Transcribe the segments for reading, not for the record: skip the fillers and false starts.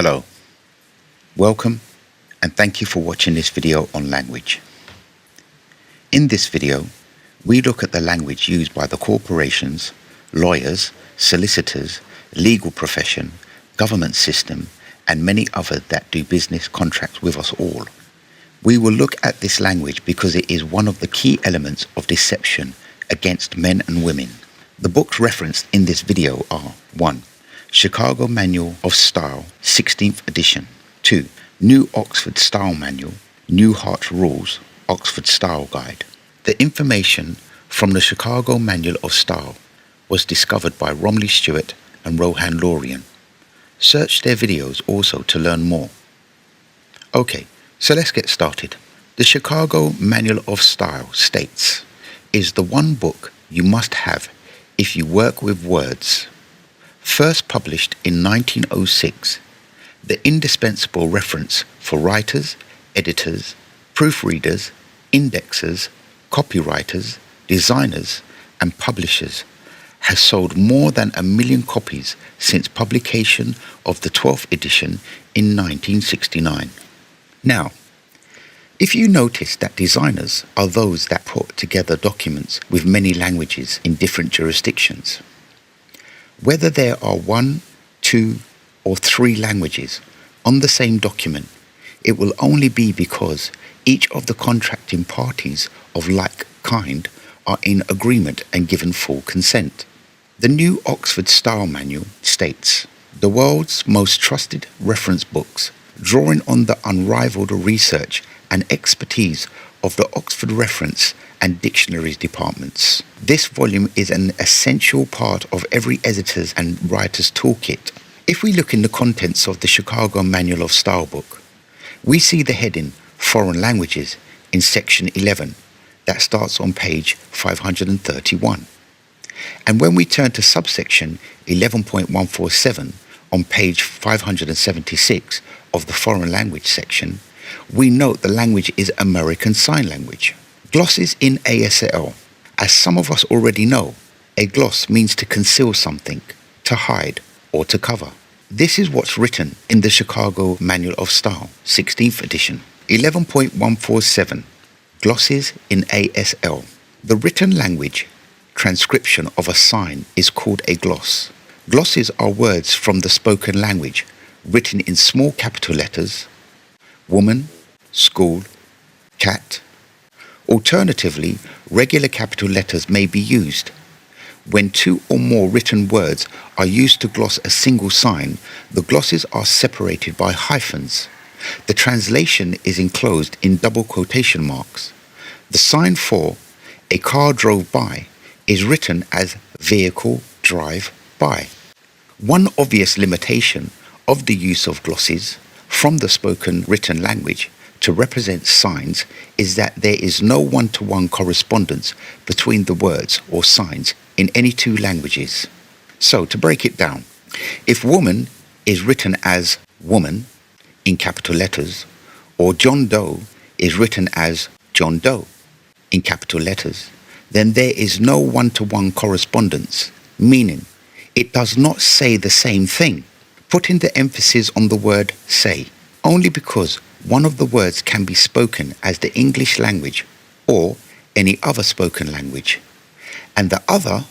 Hello, welcome, and thank you for watching this video on language. In this video, we look at the language used by the corporations, lawyers, solicitors, legal profession, government system, and many others that do business contracts with us all. We will look at this language because it is one of the key elements of deception against men and women. The books referenced in this video are 1. Chicago Manual of Style, 16th edition. 2. New Oxford Style Manual, Newhart's Rules, Oxford Style Guide. The information from the Chicago Manual of Style was discovered by Romley Stewart and Rohan Lorian. Search their videos also to learn more. Okay, so let's get started. The Chicago Manual of Style states, is the one book you must have if you work with words. First published in 1906, the indispensable reference for writers, editors, proofreaders, indexers, copywriters, designers, and publishers, has sold more than 1 million copies since publication of the 12th edition in 1969. Now, if you notice that designers are those that put together documents with many languages in different jurisdictions, whether there are 1, 2, or 3 languages on the same document, it will only be because each of the contracting parties of like kind are in agreement and given full consent. The New Oxford Style Manual states, the world's most trusted reference books, drawing on the unrivaled research and expertise of the Oxford Reference and Dictionaries departments. This volume is an essential part of every editor's and writer's toolkit. If we look in the contents of the Chicago Manual of Style book, we see the heading Foreign Languages in section 11 that starts on page 531. And when we turn to subsection 11.147 on page 576 of the Foreign Language section, we note the language is American Sign Language. Glosses in ASL. As some of us already know, a gloss means to conceal something, to hide, or to cover. This is what's written in the Chicago Manual of Style, 16th edition. 11.147. Glosses in ASL. The written language transcription of a sign is called a gloss. Glosses are words from the spoken language, written in small capital letters, woman, school, cat. Alternatively, regular capital letters may be used. When 2 or more written words are used to gloss a single sign, the glosses are separated by hyphens. The translation is enclosed in double quotation marks. The sign for a car drove by is written as vehicle drive by. One obvious limitation of the use of glosses from the spoken written language to represent signs is that there is no one-to-one correspondence between the words or signs in any 2 languages. So to break it down, if woman is written as woman in capital letters, or John Doe is written as John Doe in capital letters, then there is no one-to-one correspondence, meaning it does not say the same thing, putting the emphasis on the word say, only because one of the words can be spoken as the English language or any other spoken language, and the other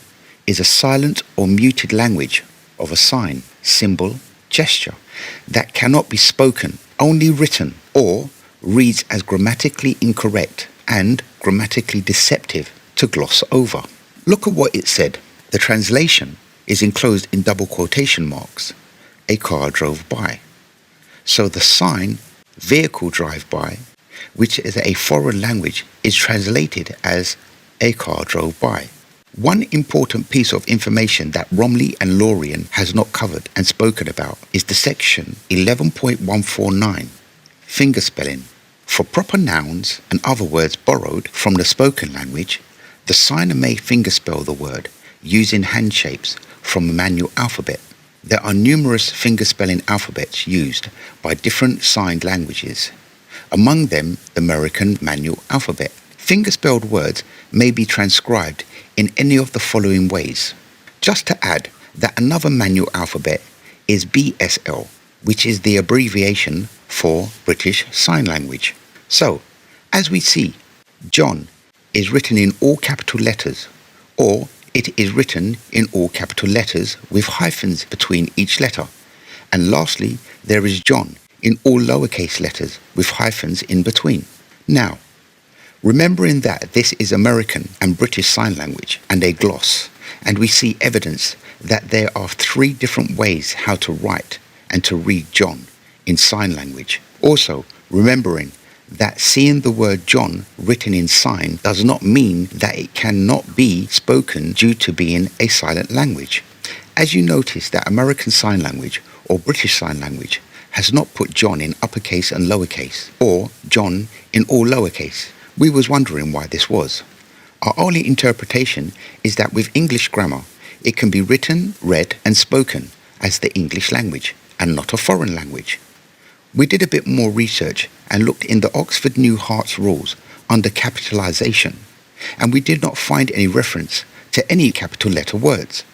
is a silent or muted language of a sign, symbol, gesture that cannot be spoken, only written, or reads as grammatically incorrect and grammatically deceptive to gloss over. Look at what it said. The translation is enclosed in double quotation marks. A car drove by. So the sign vehicle drive by, which is a foreign language, is translated as a car drove by. One important piece of information that Romley and Lorian has not covered and spoken about is the section 11.149, fingerspelling. For proper nouns and other words borrowed from the spoken language, the signer may fingerspell the word using hand shapes from a manual alphabet. There are numerous fingerspelling alphabets used by different signed languages, among them the American Manual Alphabet. Fingerspelled words may be transcribed in any of the following ways. Just to add that another manual alphabet is BSL, which is the abbreviation for British Sign Language. So, as we see, John is written in all capital letters, or it is written in all capital letters with hyphens between each letter. And lastly, there is John in all lowercase letters with hyphens in between. Now, remembering that this is American and British Sign Language and a gloss, and we see evidence that there are 3 different ways how to write and to read John in sign language. Also, remembering that seeing the word John written in sign does not mean that it cannot be spoken due to being a silent language. As you notice that American Sign Language or British Sign Language has not put John in uppercase and lowercase, or John in all lowercase. We was wondering why this was. Our only interpretation is that with English grammar, it can be written, read and spoken as the English language and not a foreign language. We did a bit more research and looked in the Oxford New Hart's rules under capitalization, and we did not find any reference to any capital letter words.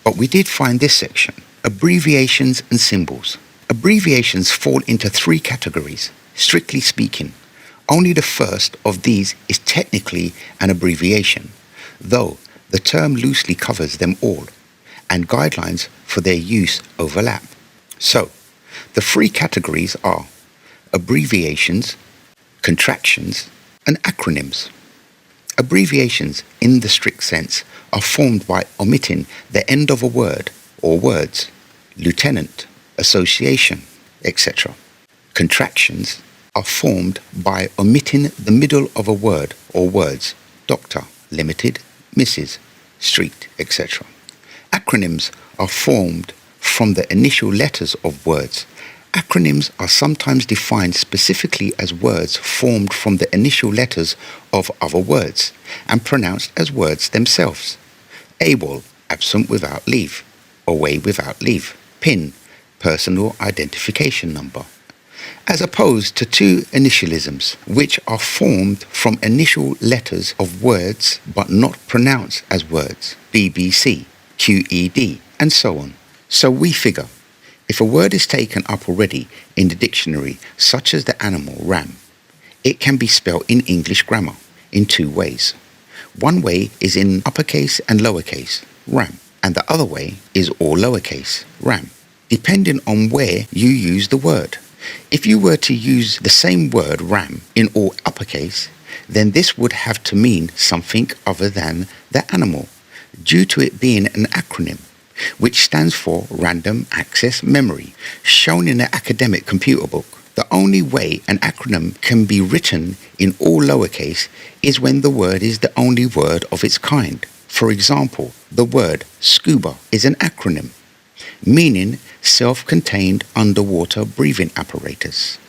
But we did find this section, abbreviations and symbols. Abbreviations fall into 3 categories, strictly speaking. Only the first of these is technically an abbreviation, though the term loosely covers them all, and guidelines for their use overlap. So, the 3 categories are abbreviations, contractions, and acronyms. Abbreviations, in the strict sense, are formed by omitting the end of a word or words, lieutenant, association, etc. Contractions are formed by omitting the middle of a word or words, doctor, limited, Mrs., street, etc. Acronyms are formed from the initial letters of words. Acronyms are sometimes defined specifically as words formed from the initial letters of other words and pronounced as words themselves. AWOL, absent without leave, away without leave, PIN, personal identification number, as opposed to 2 initialisms, which are formed from initial letters of words but not pronounced as words, BBC, QED, and so on. So we figure, if a word is taken up already in the dictionary, such as the animal ram, it can be spelled in English grammar in 2 ways. One way is in uppercase and lowercase, ram, and the other way is all lowercase, ram, depending on where you use the word. If you were to use the same word ram in all uppercase, then this would have to mean something other than the animal, due to it being an acronym, which stands for Random Access Memory, shown in an academic computer book. The only way an acronym can be written in all lowercase is when the word is the only word of its kind. For example, the word scuba is an acronym, meaning self-contained underwater breathing apparatus.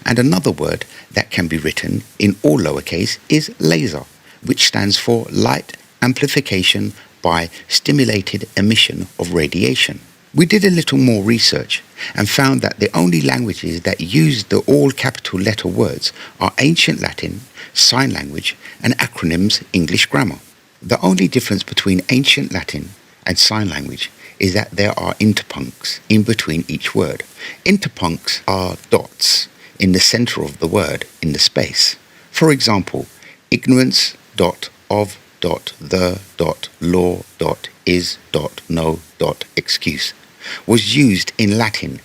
And another word that can be written in all lowercase is laser, which stands for light amplification by stimulated emission of radiation. We did a little more research and found that the only languages that use the all capital letter words are Ancient Latin, Sign Language, and acronyms English grammar. The only difference between Ancient Latin and Sign Language is that there are interpuncts in between each word. Interpuncts are dots in the center of the word in the space. For example, ignorance, of, the, law, is, no, excuse was used in Latin,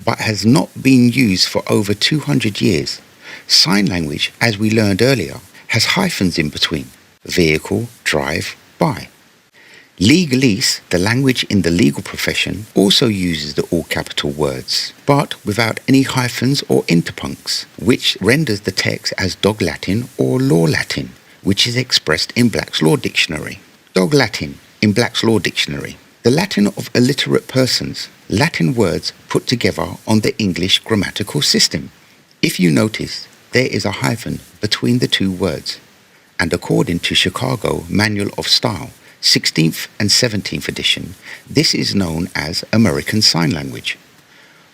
but has not been used for over 200 years. Sign language, as we learned earlier, has hyphens in between. Vehicle, drive, by. Legalese, the language in the legal profession, also uses the all capital words, but without any hyphens or interpuncts, which renders the text as Dog Latin or Law Latin, which is expressed in Black's Law Dictionary. Dog Latin in Black's Law Dictionary. The Latin of illiterate persons, Latin words put together on the English grammatical system. If you notice, there is a hyphen between the 2 words, and according to Chicago Manual of Style, 16th and 17th edition, this is known as American Sign Language.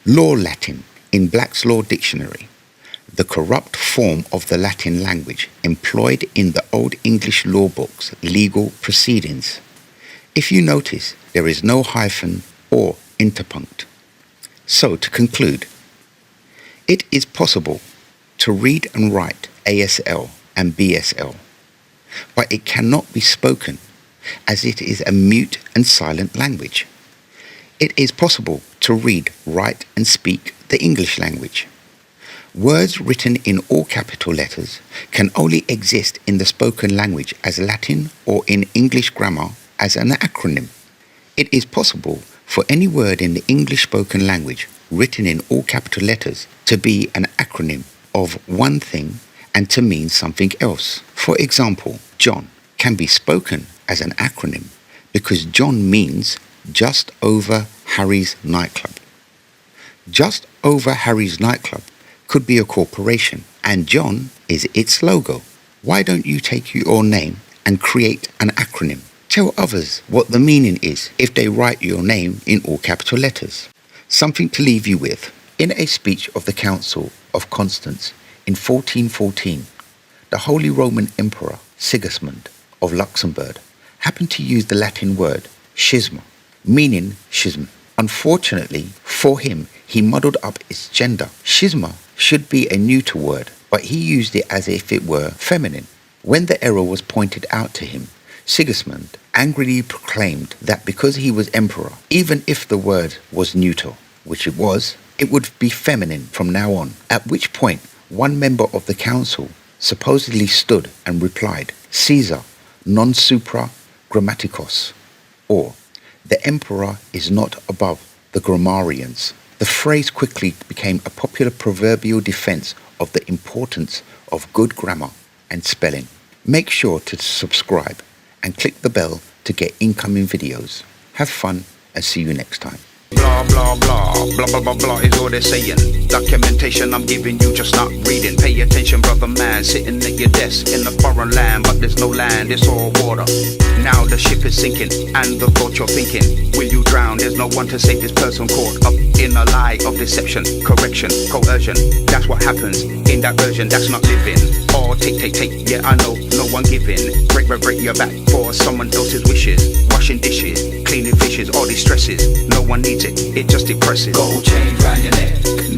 Law Latin in Black's Law Dictionary, the corrupt form of the Latin language employed in the Old English law books, legal proceedings. If you notice, there is no hyphen or interpunct. So to conclude, It is possible to read and write ASL and BSL, but it cannot be spoken as it is a mute and silent language. It is possible to read, write and speak the English language. Words written in all capital letters can only exist in the spoken language as Latin or in English grammar as an acronym. It is possible for any word in the English spoken language written in all capital letters to be an acronym of one thing and to mean something else. For example, John can be spoken as an acronym because John means just over Harry's nightclub. Just over Harry's nightclub could be a corporation and John is its logo. Why don't you take your name and create an acronym? Tell others what the meaning is if they write your name in all capital letters. Something to leave you with. In a speech of the Council of Constance in 1414, the Holy Roman Emperor Sigismund of Luxembourg happened to use the Latin word schisma, meaning schism. Unfortunately for him, he muddled up its gender. Schisma should be a neuter word, but he used it as if it were feminine. When the error was pointed out to him, Sigismund angrily proclaimed that because he was emperor, even if the word was neuter, which it was, it would be feminine from now on. At which point, one member of the council supposedly stood and replied, Caesar non supra grammaticos, or the emperor is not above the grammarians. The phrase quickly became a popular proverbial defense of the importance of good grammar and spelling. Make sure to subscribe and click the bell to get incoming videos. Have fun and see you next time. Blah, blah, blah, blah, blah, blah, blah is all they're saying. Documentation I'm giving you, just not reading. Pay attention, brother man, sitting at your desk in a foreign land, but there's no land, it's all water. Now the ship is sinking, and the thought you're thinking, will you drown? There's no one to save this person caught up in a lie of deception, correction, coercion. That's what happens in that version, that's not living. Or take, yeah I know, no one giving. Break your back for someone else's wishes. Washing dishes, cleaning fishes, all these stresses. No one needs it just depresses. Gold chain round your neck.